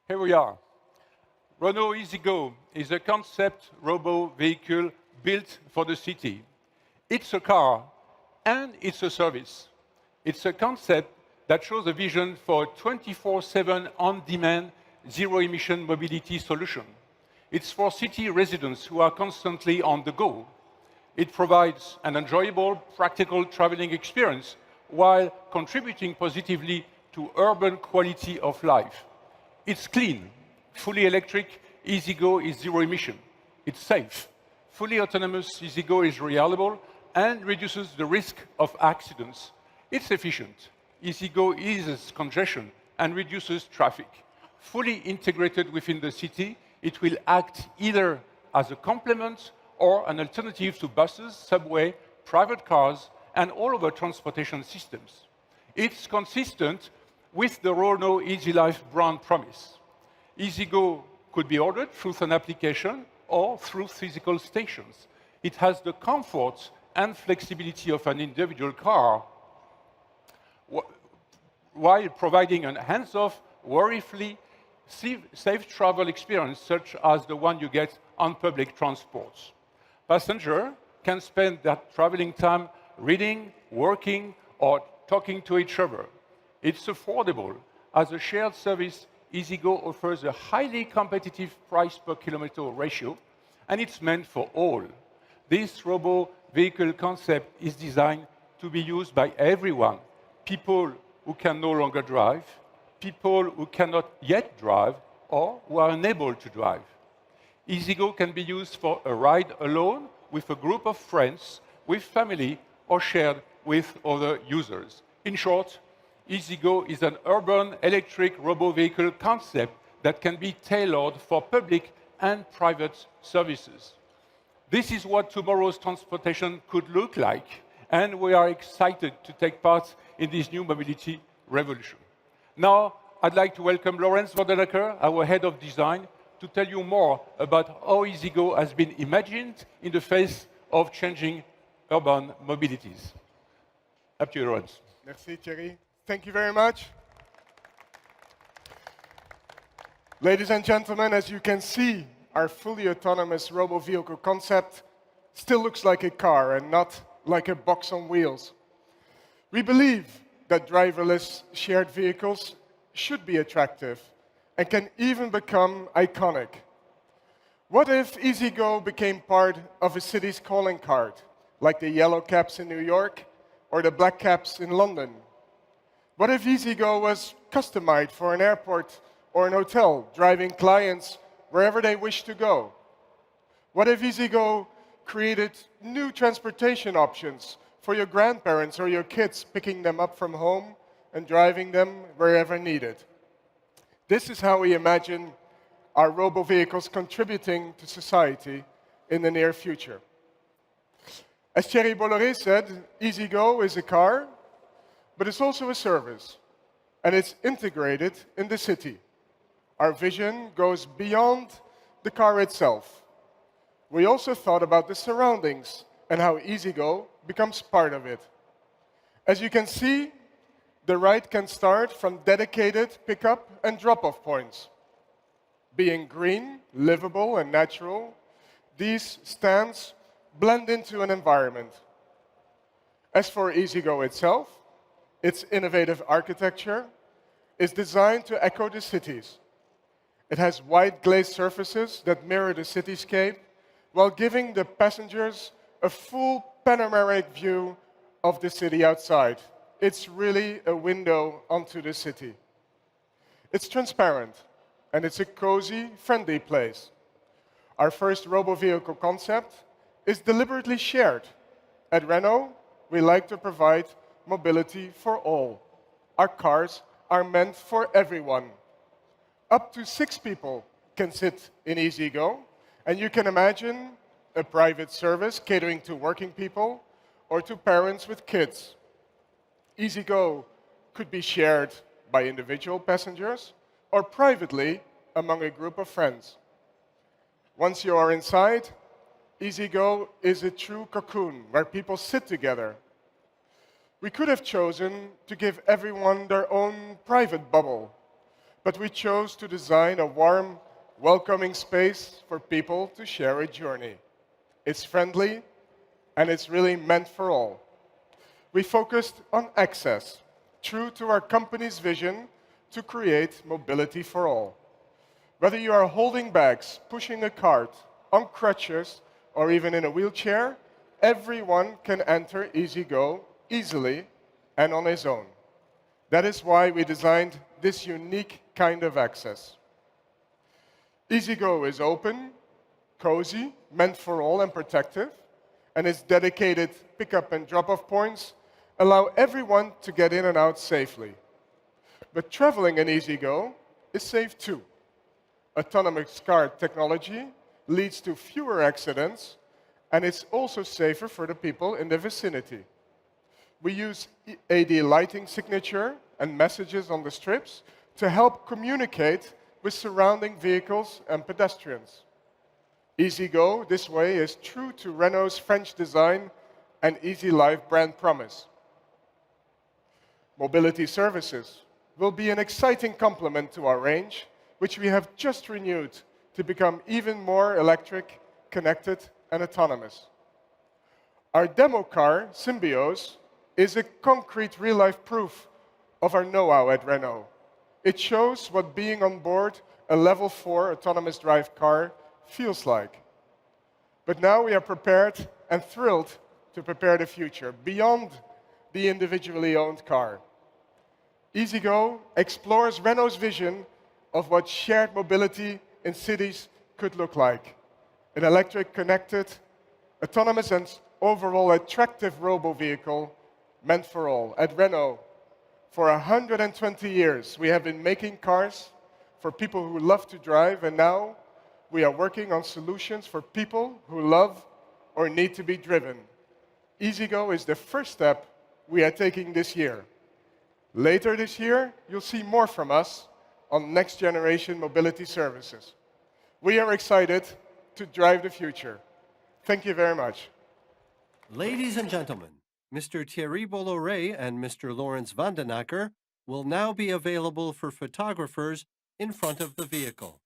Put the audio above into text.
Here we are. Renault EZ-GO is a concept robo-vehicle built for the city. It's a car and it's a service. It's a concept that shows a vision for a 24/7 on-demand, zero-emission mobility solution. It's for city residents who are constantly on the go. It provides an enjoyable, practical traveling experience while contributing positively to urban quality of life. It's clean. Fully electric EZ-GO is zero emission. It's safe. Fully autonomous EZ-GO is reliable and reduces the risk of accidents. It's efficient. EZ-GO eases congestion and reduces traffic. Fully integrated within the city, it will act either as a complement or an alternative to buses, subway, private cars, and all other transportation systems. It's consistent with the Renault Easy Life brand promise. EZ-GO could be ordered through an application or through physical stations. It has the comfort and flexibility of an individual car while providing a hands-off, worry-free, safe travel experience such as the one you get on public transports. Passengers can spend their traveling time reading, working, or talking to each other. It's affordable. As a shared service, EZ-GO offers a highly competitive price per kilometer ratio, and it's meant for all. This robo-vehicle concept is designed to be used by everyone. People who can no longer drive, people who cannot yet drive, or who are unable to drive. EZ-GO can be used for a ride alone, with a group of friends, with family, or shared with other users. In short, EZ-GO is an urban electric robo-vehicle concept that can be tailored for public and private services. This is what tomorrow's transportation could look like, and we are excited to take part in this new mobility revolution. Now, I'd like to welcome Laurens Vandelacker, our head of design, to tell you more about how EZ-GO has been imagined in the face of changing urban mobilities. Up to you, Laurens. Merci, Thierry. Thank you very much. Ladies and gentlemen, as you can see, our fully autonomous robo-vehicle concept still looks like a car and not like a box on wheels. We believe that driverless shared vehicles should be attractive and can even become iconic. What if EZ-GO became part of a city's calling card, like the yellow cabs in New York or the black cabs in London? What if EZ-GO was customized for an airport or an hotel, driving clients wherever they wish to go? What if EZ-GO created new transportation options for your grandparents or your kids, picking them up from home and driving them wherever needed? This is how we imagine our robo-vehicles contributing to society in the near future. As Thierry Bolloré said, EZ-GO is a car, but it's also a service, and it's integrated in the city. Our vision goes beyond the car itself. We also thought about the surroundings and how EZ-GO becomes part of it. As you can see, the ride can start from dedicated pickup and drop-off points. Being green, livable, and natural, these stands blend into an environment. As for EZ-GO itself, its innovative architecture is designed to echo the cities. It has white glazed surfaces that mirror the cityscape while giving the passengers a full panoramic view of the city outside. It's really a window onto the city. It's transparent, and it's a cozy, friendly place. Our first robo-vehicle concept is deliberately shared. At Renault, we like to provide mobility for all. Our cars are meant for everyone. Up to 6 people can sit in EZ-GO, and you can imagine a private service catering to working people or to parents with kids. EZ-GO could be shared by individual passengers or privately among a group of friends. Once you are inside, EZ-GO is a true cocoon where people sit together. We could have chosen to give everyone their own private bubble, but we chose to design a warm, welcoming space for people to share a journey. It's friendly, and it's really meant for all. We focused on access, true to our company's vision to create mobility for all. Whether you are holding bags, pushing a cart, on crutches, or even in a wheelchair, everyone can enter EZ-GO easily and on his own. That is why we designed this unique kind of access. EZ-GO is open, cozy, meant for all and protective, and its dedicated pickup and drop-off points allow everyone to get in and out safely. But traveling in EZ-GO is safe too. Autonomous car technology leads to fewer accidents, and it's also safer for the people in the vicinity. We use AD lighting signature and messages on the strips to help communicate with surrounding vehicles and pedestrians. EZ-GO, this way, is true to Renault's French design and Easy Life brand promise. Mobility services will be an exciting complement to our range, which we have just renewed to become even more electric, connected, and autonomous. Our demo car, Symbiose, is a concrete real-life proof of our know-how at Renault. It shows what being on board a level 4 autonomous drive car feels like. But now we are prepared and thrilled to prepare the future beyond the individually owned car. EZ-GO explores Renault's vision of what shared mobility in cities could look like. An electric, connected, autonomous, and overall attractive robo-vehicle meant for all. At Renault, for 120 years, we have been making cars for people who love to drive, and now we are working on solutions for people who love or need to be driven. EZ-GO is the first step we are taking this year. Later this year, you'll see more from us on next-generation mobility services. We are excited to drive the future. Thank you very much. Ladies and gentlemen, Mr. Thierry Bolloré and Mr. Lawrence Vandenacker will now be available for photographers in front of the vehicle.